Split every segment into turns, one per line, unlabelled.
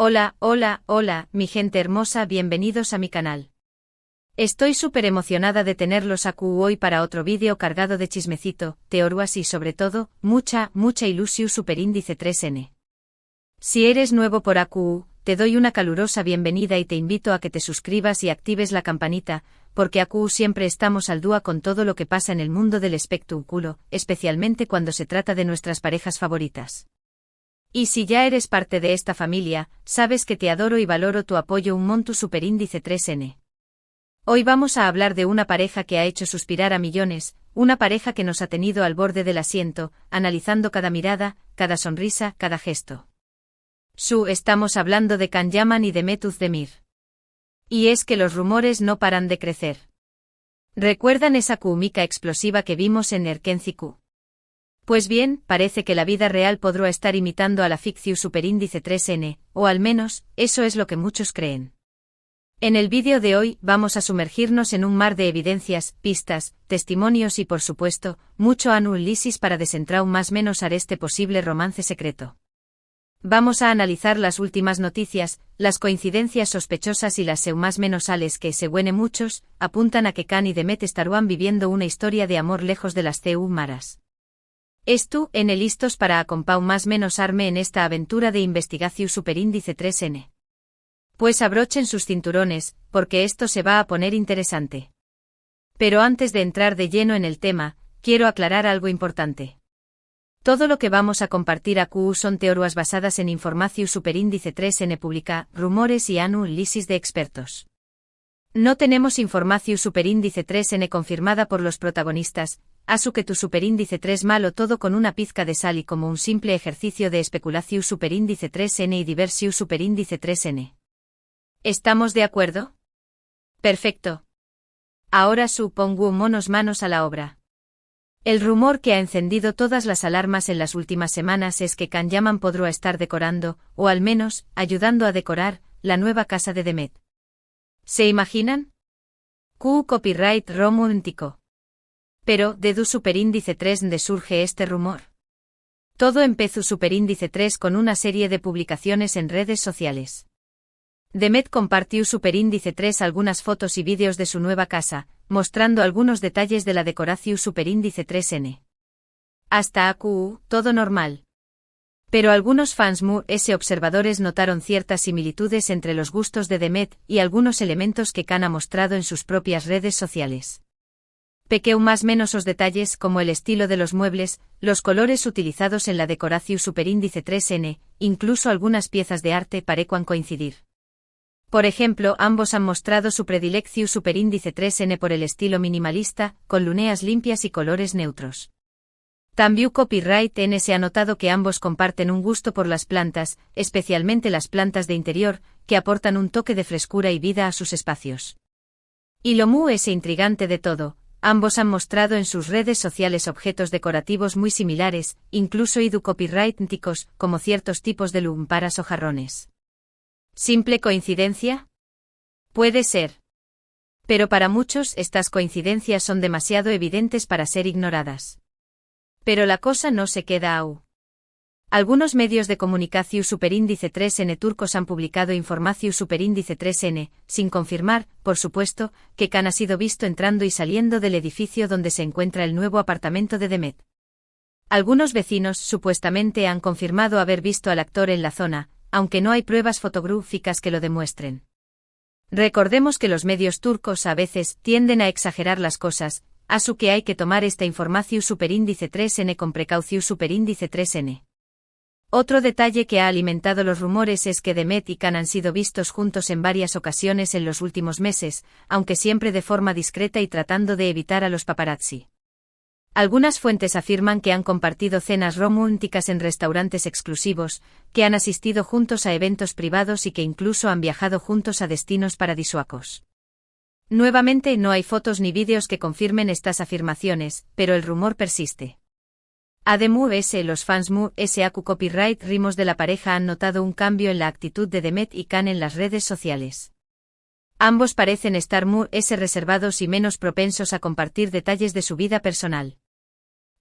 Hola, hola, hola, mi gente hermosa, bienvenidos a mi canal. Estoy súper emocionada de tenerlos aquí hoy para otro vídeo cargado de chismecito, teorías y sobre todo, mucha ilusión superíndice 3N. Si eres nuevo por aquí, te doy una calurosa bienvenida y te invito a que te suscribas y actives la campanita, porque aquí siempre estamos al día con todo lo que pasa en el mundo del espectáculo, especialmente cuando se trata de nuestras parejas favoritas. Y si ya eres parte de esta familia, sabes que te adoro y valoro tu apoyo un monto superíndice 3N. Hoy vamos a hablar de una pareja que ha hecho suspirar a millones, una pareja que nos ha tenido al borde del asiento, analizando cada mirada, cada sonrisa, cada gesto. Estamos hablando de Can Yaman y Demet Özdemir. Y es que los rumores no paran de crecer. ¿Recuerdan esa química explosiva que vimos en Erken Ciku? Pues bien, parece que la vida real podrá estar imitando a la ficción superíndice 3N, o al menos, eso es lo que muchos creen. En el vídeo de hoy, vamos a sumergirnos en un mar de evidencias, pistas, testimonios y por supuesto, mucho análisis para desentrar más menos a este posible romance secreto. Vamos a analizar las últimas noticias, las coincidencias sospechosas y las más menos sales que, según muchos, apuntan a que Can y Demet estarán viviendo una historia de amor lejos de las maras. En el listos para acompau más menos arme en esta aventura de investigación superíndice 3N. Pues abrochen sus cinturones, porque esto se va a poner interesante. Pero antes de entrar de lleno en el tema, quiero aclarar algo importante. Todo lo que vamos a compartir aquí son teorías basadas en información superíndice 3N pública, rumores y análisis de expertos. No tenemos información superíndice 3N confirmada por los protagonistas, así que tu superíndice 3 malo todo con una pizca de sal y como un simple ejercicio de especulación superíndice 3N y diversión superíndice 3N. ¿Estamos de acuerdo? Perfecto. Ahora supongo monos manos a la obra. El rumor que ha encendido todas las alarmas en las últimas semanas es que Can Yaman podrá estar decorando, o al menos, ayudando a decorar, la nueva casa de Demet. ¿Se imaginan? Copyright romántico. Pero, ¿de du superíndice 3 de surge este rumor? Todo empezó superíndice 3 con una serie de publicaciones en redes sociales. Demet compartió superíndice 3 algunas fotos y vídeos de su nueva casa, mostrando algunos detalles de la decoración superíndice 3N. Hasta aquí, todo normal. Pero algunos fans observadores notaron ciertas similitudes entre los gustos de Demet y algunos elementos que Can ha mostrado en sus propias redes sociales. Pequeño más menos os detalles como el estilo de los muebles, los colores utilizados en la decoración superíndice 3N, incluso algunas piezas de arte parecen coincidir. Por ejemplo, ambos han mostrado su predilección superíndice 3N por el estilo minimalista, con líneas limpias y colores neutros. También Copyright N se ha notado que ambos comparten un gusto por las plantas, especialmente las plantas de interior, que aportan un toque de frescura y vida a sus espacios. Y lo intrigante de todo, ambos han mostrado en sus redes sociales objetos decorativos muy similares, incluso copyrighticos, como ciertos tipos de lámparas o jarrones. ¿Simple coincidencia? Puede ser. Pero para muchos estas coincidencias son demasiado evidentes para ser ignoradas. Pero la cosa no se queda ahí. Algunos medios de comunicación superíndice 3N turcos han publicado información superíndice 3N, sin confirmar, por supuesto, que Can ha sido visto entrando y saliendo del edificio donde se encuentra el nuevo apartamento de Demet. Algunos vecinos supuestamente han confirmado haber visto al actor en la zona, aunque no hay pruebas fotográficas que lo demuestren. Recordemos que los medios turcos a veces tienden a exagerar las cosas, así que hay que tomar esta información superíndice 3N con precaución superíndice 3N. Otro detalle que ha alimentado los rumores es que Demet y Can han sido vistos juntos en varias ocasiones en los últimos meses, aunque siempre de forma discreta y tratando de evitar a los paparazzi. Algunas fuentes afirman que han compartido cenas románticas en restaurantes exclusivos, que han asistido juntos a eventos privados y que incluso han viajado juntos a destinos paradisíacos. Nuevamente no hay fotos ni vídeos que confirmen estas afirmaciones, pero el rumor persiste. Además, los fans Copyright rimos de la pareja han notado un cambio en la actitud de Demet y Can en las redes sociales. Ambos parecen estar reservados y menos propensos a compartir detalles de su vida personal.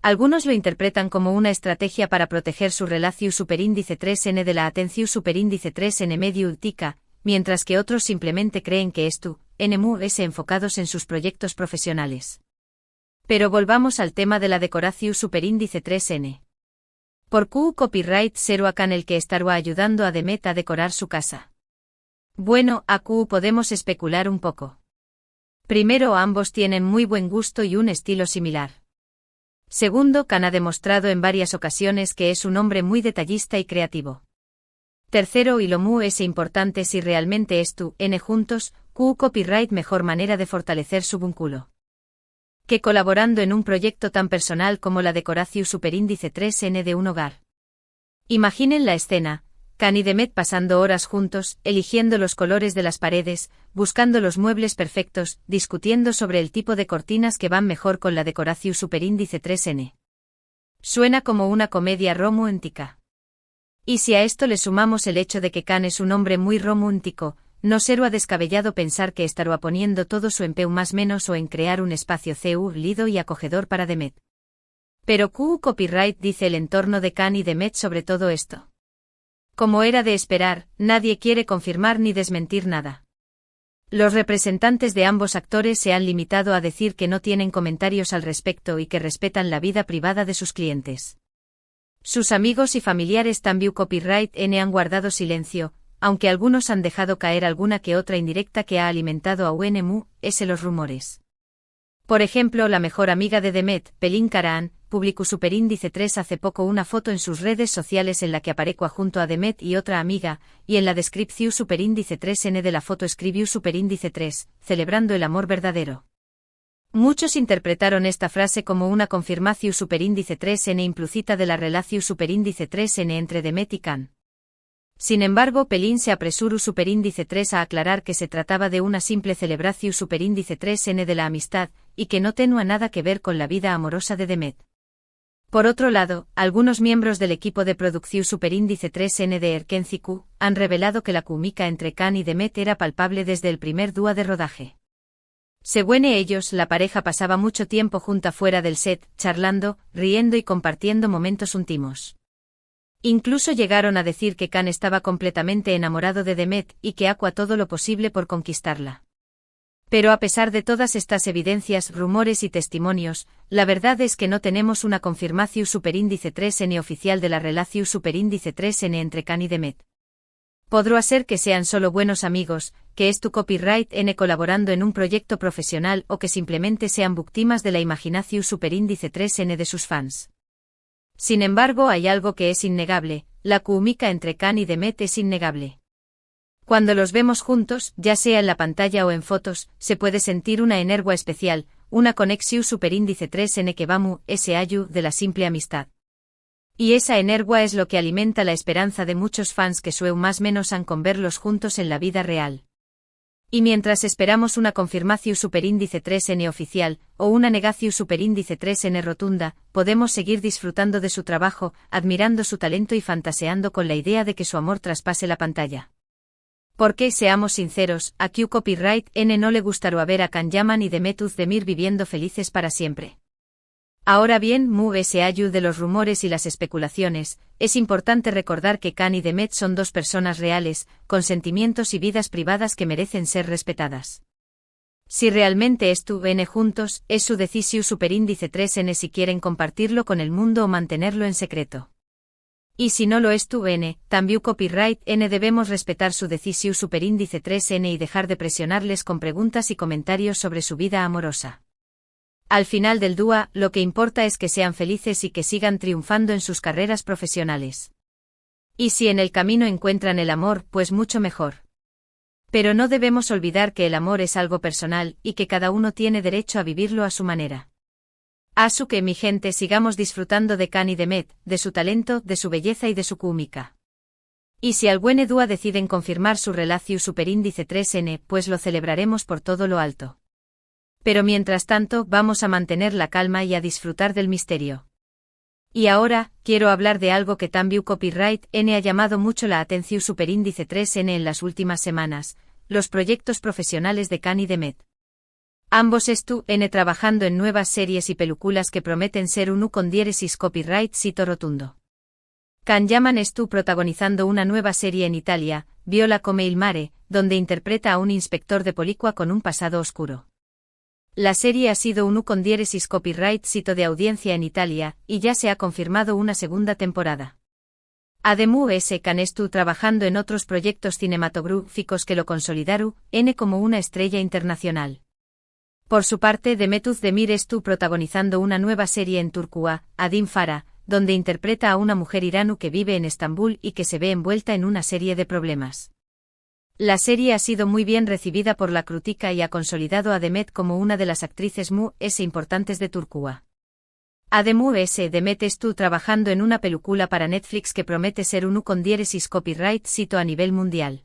Algunos lo interpretan como una estrategia para proteger su relación superíndice 3N de la atención superíndice 3N medio ultica, mientras que otros simplemente creen que es tu NMUS enfocados en sus proyectos profesionales. Pero volvamos al tema de la decoración superíndice 3N. Por Q copyright seru akan el que estará ayudando a Demet a decorar su casa. Bueno, a Q podemos especular un poco. Primero, ambos tienen muy buen gusto y un estilo similar. Segundo, Kan ha demostrado en varias ocasiones que es un hombre muy detallista y creativo. Tercero, y lo muy es importante si realmente es tu N juntos, Q copyright mejor manera de fortalecer su vínculo. Que colaborando en un proyecto tan personal como la decoración superíndice 3N de un hogar. Imaginen la escena, Kan y Demet pasando horas juntos, eligiendo los colores de las paredes, buscando los muebles perfectos, discutiendo sobre el tipo de cortinas que van mejor con la decoración superíndice 3N. Suena como una comedia romántica. Y si a esto le sumamos el hecho de que Kan es un hombre muy romántico, no será descabellado pensar que estará poniendo todo su empeño más menos o en crear un espacio lido y acogedor para Demet. Pero Q copyright dice el entorno de Kan y Demet sobre todo esto. Como era de esperar, nadie quiere confirmar ni desmentir nada. Los representantes de ambos actores se han limitado a decir que no tienen comentarios al respecto y que respetan la vida privada de sus clientes. Sus amigos y familiares también copyright N han guardado silencio, aunque algunos han dejado caer alguna que otra indirecta que ha alimentado a UNMUS los rumores. Por ejemplo, la mejor amiga de Demet, Pelin Karahan, publicó superíndice 3 hace poco una foto en sus redes sociales en la que aparecua junto a Demet y otra amiga, y en la descripción superíndice 3N de la foto escribió superíndice 3, celebrando el amor verdadero. Muchos interpretaron esta frase como una confirmación superíndice 3N implícita de la relación superíndice 3N entre Demet y Kan. Sin embargo, Pelin se apresuró superíndice 3 a aclarar que se trataba de una simple celebración superíndice 3N de la amistad, y que no tenía nada que ver con la vida amorosa de Demet. Por otro lado, algunos miembros del equipo de producción superíndice 3N de Erkenci-Q han revelado que la química entre Kan y Demet era palpable desde el primer día de rodaje. Según ellos, la pareja pasaba mucho tiempo junta fuera del set, charlando, riendo y compartiendo momentos íntimos. Incluso llegaron a decir que Kan estaba completamente enamorado de Demet y que hacía todo lo posible por conquistarla. Pero a pesar de todas estas evidencias, rumores y testimonios, la verdad es que no tenemos una confirmación superíndice 3N oficial de la relación superíndice 3N entre Kan y Demet. Podrá ser que sean solo buenos amigos, que es tu copyright N colaborando en un proyecto profesional o que simplemente sean víctimas de la imaginación superíndice 3N de sus fans. Sin embargo, hay algo que es innegable, la química entre Kan y Demet es innegable. Cuando los vemos juntos, ya sea en la pantalla o en fotos, se puede sentir una energía especial, una conexión superíndice 3N que vamos, ese ayu de la simple amistad. Y esa energía es lo que alimenta la esperanza de muchos fans que sueu más menos han con verlos juntos en la vida real. Y mientras esperamos una confirmación superíndice 3N oficial, o una negación superíndice 3N rotunda, podemos seguir disfrutando de su trabajo, admirando su talento y fantaseando con la idea de que su amor traspase la pantalla. Porque, seamos sinceros, a Q copyright N no le gustaría ver a Kan Yaman y Demet Özdemir viviendo felices para siempre. Ahora bien, ese ayu de los rumores y las especulaciones, es importante recordar que Kan y Demet son dos personas reales, con sentimientos y vidas privadas que merecen ser respetadas. Si realmente es tu N juntos, es su decisión superíndice 3N si quieren compartirlo con el mundo o mantenerlo en secreto. Y si no lo es tu N, también copyright N debemos respetar su decisión superíndice 3N y dejar de presionarles con preguntas y comentarios sobre su vida amorosa. Al final del día, lo que importa es que sean felices y que sigan triunfando en sus carreras profesionales. Y si en el camino encuentran el amor, pues mucho mejor. Pero no debemos olvidar que el amor es algo personal y que cada uno tiene derecho a vivirlo a su manera. Así que mi gente sigamos disfrutando de Kan y Demet, de su talento, de su belleza y de su química. Y si algún día deciden confirmar su relación superíndice 3N, pues lo celebraremos por todo lo alto. Pero mientras tanto, vamos a mantener la calma y a disfrutar del misterio. Y ahora, quiero hablar de algo que también copyright N ha llamado mucho la atención superíndice 3N en las últimas semanas, los proyectos profesionales de Kan y Demet. Ambos están trabajando en nuevas series y películas que prometen ser un con diéresis copyright sito rotundo. Can Yaman está protagonizando una nueva serie en Italia, Viola come il mare, donde interpreta a un inspector de policía con un pasado oscuro. La serie ha sido un con diéresis copyright sito de audiencia en Italia, y ya se ha confirmado una segunda temporada. Además, Can está trabajando en otros proyectos cinematográficos que lo consolidaron como una estrella internacional. Por su parte, Demet Özdemir está protagonizando una nueva serie en Turquía, Adim Farah, donde interpreta a una mujer iraní que vive en Estambul y que se ve envuelta en una serie de problemas. La serie ha sido muy bien recibida por la crítica y ha consolidado a Demet como una de las actrices más importantes de Turquía. Además, Demet está trabajando en una película para Netflix que promete ser un con diéresis copyright sito a nivel mundial.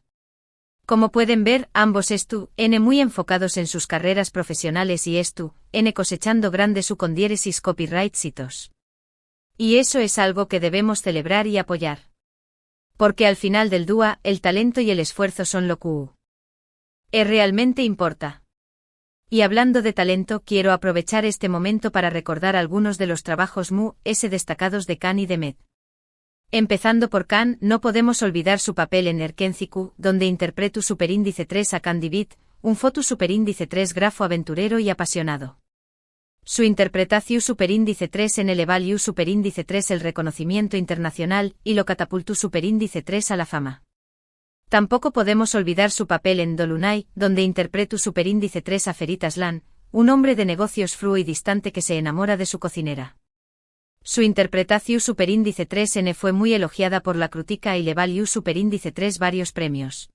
Como pueden ver, ambos están muy enfocados en sus carreras profesionales y están cosechando grandes con diéresis copyright sitos. Y eso es algo que debemos celebrar y apoyar. Porque al final del día, el talento y el esfuerzo son lo que realmente importa. Y hablando de talento, quiero aprovechar este momento para recordar algunos de los trabajos destacados de Can y Demet. Empezando por Can, no podemos olvidar su papel en Erkenciku, donde interpretó superíndice 3 a Can Divid, un foto superíndice 3 grafo aventurero y apasionado. Su interpretación superíndice 3 en el valió superíndice 3 el reconocimiento internacional y lo catapultó superíndice 3 a la fama. Tampoco podemos olvidar su papel en Dolunay, donde interpretó superíndice 3 a Ferit Aslan, un hombre de negocios frío y distante que se enamora de su cocinera. Su interpretación superíndice 3N fue muy elogiada por la crítica y le valió superíndice 3 varios premios.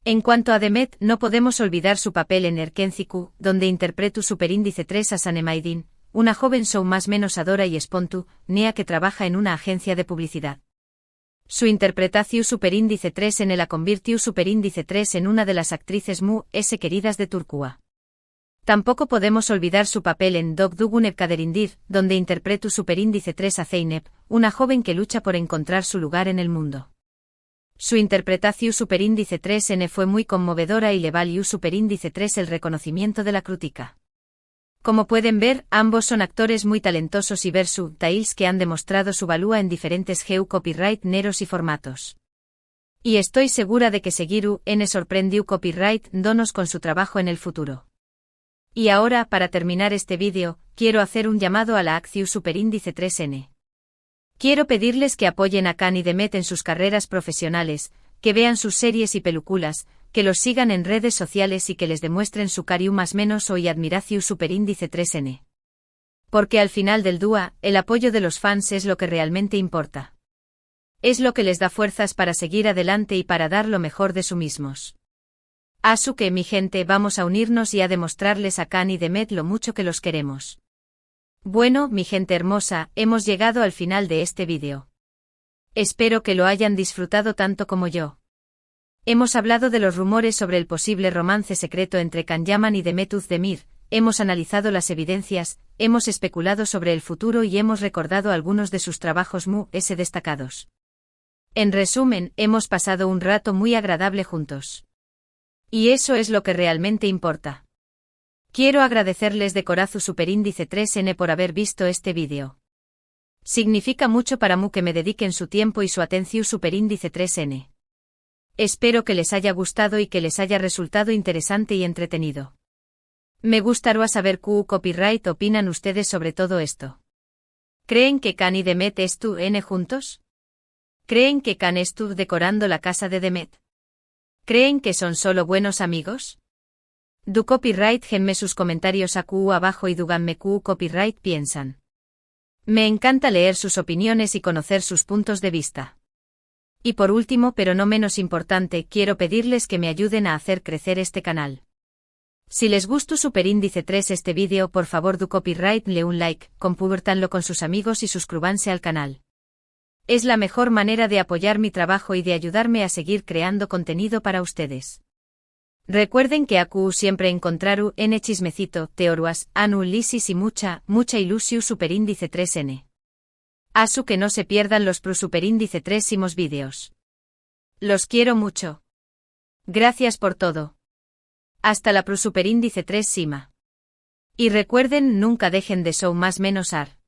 En cuanto a Demet, no podemos olvidar su papel en Erkenciku, donde interpretó superíndice 3 a Sanemaidin, una joven show más menos adora y espontánea que trabaja en una agencia de publicidad. Su interpretación superíndice 3N la convirtió superíndice 3 en una de las actrices queridas de Turquía. Tampoco podemos olvidar su papel en Dog Duguneb Kaderindir, donde interpretó superíndice 3 a Zeynep, una joven que lucha por encontrar su lugar en el mundo. Su interpretación superíndice 3N fue muy conmovedora y le valió superíndice 3 el reconocimiento de la crítica. Como pueden ver, ambos son actores muy talentosos y versatiles que han demostrado su valía en diferentes copyright neros y formatos. Y estoy segura de que seguirú sorprendió copyright donos con su trabajo en el futuro. Y ahora, para terminar este vídeo, quiero hacer un llamado a la acción superíndice 3N. Quiero pedirles que apoyen a Can y Demet en sus carreras profesionales, que vean sus series y películas, que los sigan en redes sociales y que les demuestren su cariño más menos y admiración superíndice 3N. Porque al final del día, el apoyo de los fans es lo que realmente importa. Es lo que les da fuerzas para seguir adelante y para dar lo mejor de sí mismos. Así que, mi gente, vamos a unirnos y a demostrarles a Can y Demet lo mucho que los queremos. Bueno, mi gente hermosa, hemos llegado al final de este vídeo. Espero que lo hayan disfrutado tanto como yo. Hemos hablado de los rumores sobre el posible romance secreto entre Can Yaman y Demet Özdemir, hemos analizado las evidencias, hemos especulado sobre el futuro y hemos recordado algunos de sus trabajos destacados. En resumen, hemos pasado un rato muy agradable juntos. Y eso es lo que realmente importa. Quiero agradecerles de corazón superíndice 3N por haber visto este vídeo. Significa mucho para mí que me dediquen su tiempo y su atención superíndice 3N. Espero que les haya gustado y que les haya resultado interesante y entretenido. Me gustaría saber qué copyright opinan ustedes sobre todo esto. ¿Creen que Can y Demet están juntos? ¿Creen que Can está decorando la casa de Demet? ¿Creen que son solo buenos amigos? Du copyright genme sus comentarios aquí abajo y díganme qué copyright piensan. Me encanta leer sus opiniones y conocer sus puntos de vista. Y por último, pero no menos importante, quiero pedirles que me ayuden a hacer crecer este canal. Si les gustó superíndice 3 este vídeo, por favor du copyright le un like, compártanlo con sus amigos y suscríbanse al canal. Es la mejor manera de apoyar mi trabajo y de ayudarme a seguir creando contenido para ustedes. Recuerden que aquí siempre encontraru chismecito, teoruas, lisis y mucha ilusión superíndice 3N. Así que no se pierdan los superíndice 3 vídeos. Los quiero mucho. Gracias por todo. Hasta la superíndice 3 sima. Y recuerden, nunca dejen de show más menos ar.